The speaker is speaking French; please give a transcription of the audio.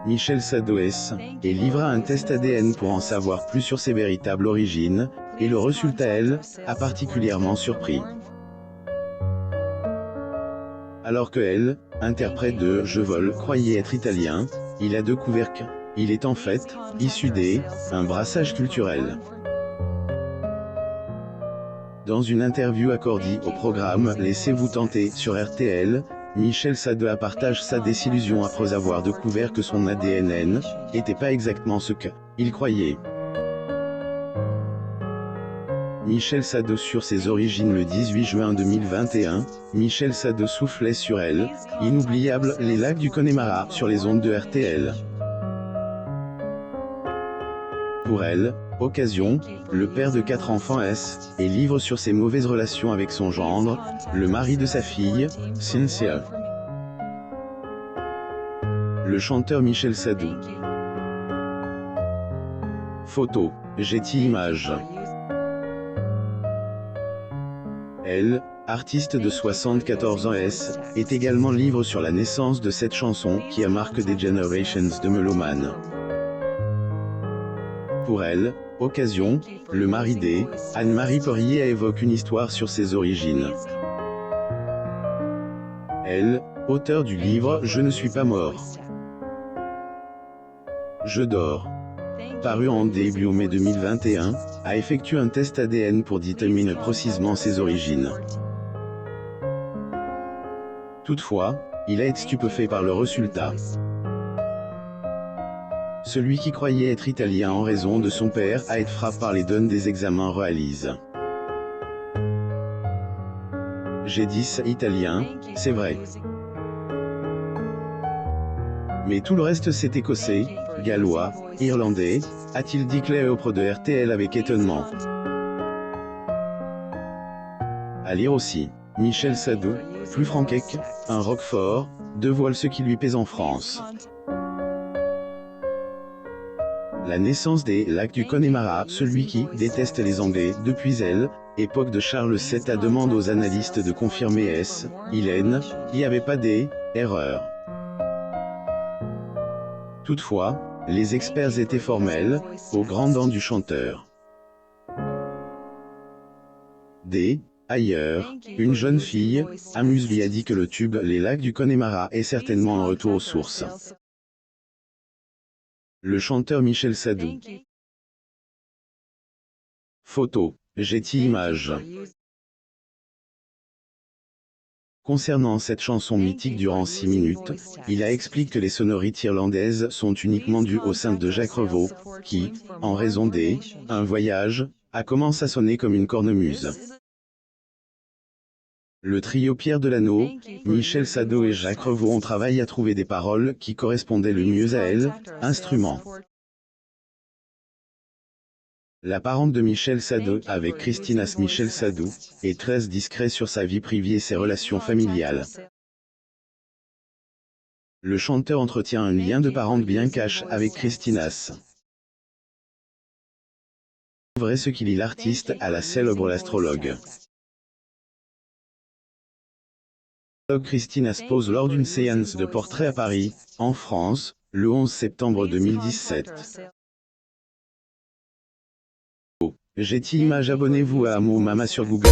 Michel Sado S, et livra un test ADN pour en savoir plus sur ses véritables origines, et le résultat, elle, a particulièrement surpris. Alors que elle, interprète de « Je vole » croyait être italien, il a découvert qu'il est en fait issu un brassage culturel. Dans une interview accordée au programme Laissez-vous tenter sur RTL, Michel Sado partage sa désillusion après avoir découvert que son ADN n'était pas exactement ce qu'il croyait. Michel Sado sur ses origines. Le 18 juin 2021, Michel Sado soufflait sur elle, inoubliable, les lacs du Connemara sur les ondes de RTL. Pour elle, occasion, le père de 4 enfants et livre sur ses mauvaises relations avec son gendre, le mari de sa fille, Cynthia. Le chanteur Michel Sado. Photo, Getty Images. Elle, artiste de 74 ans est également livre sur la naissance de cette chanson qui a marqué des generations de mélomanes. Pour elle, occasion, le mari Anne-Marie Poirier évoque une histoire sur ses origines. Elle, auteur du livre Je ne suis pas mort. Je dors. Paru en début mai 2021, a effectué un test ADN pour déterminer précisément ses origines. Toutefois, il a été stupéfait par le résultat. Celui qui croyait être italien en raison de son père a été frappé par les données des examens réalisés. J'ai dit italien, c'est vrai. Mais tout le reste c'est écossais, gallois, irlandais, a-t-il déclaré auprès de RTL avec étonnement. À lire aussi, Michel Sado, plus franquec, un Roquefort, dévoile ce qui lui pèse en France. La naissance des lacs du Connemara, celui qui déteste les Anglais, depuis époque de Charles VII a demandé aux analystes de confirmer il n'y avait pas d'erreur. Toutefois, les experts étaient formels, aux grandes dents du chanteur. Ailleurs, une jeune fille, Amuse lui a dit que le tube Les lacs du Connemara est certainement un retour aux sources. Le chanteur Michel Sado. Photo, Getty Images. Concernant cette chanson mythique durant 6 minutes, il a expliqué que les sonorités irlandaises sont uniquement dues au sein de Jacques Revaux, qui, en raison un voyage, a commencé à sonner comme une cornemuse. Le trio Pierre Delano, Michel Sado et Jacques Revaux ont travaillé à trouver des paroles qui correspondaient le mieux à instrument. La parente de Michel Sado, avec Christinas Michel Sado, est très discret sur sa vie privée et ses relations familiales. Le chanteur entretient un lien de parenté bien caché avec Christinas. Vrai ce qu'il est l'artiste à la célèbre l'astrologue. Christinas pose lors d'une séance de portrait à Paris, en France, le 11 septembre 2017. Getty Images. Abonnez-vous à Amo Mama sur Google.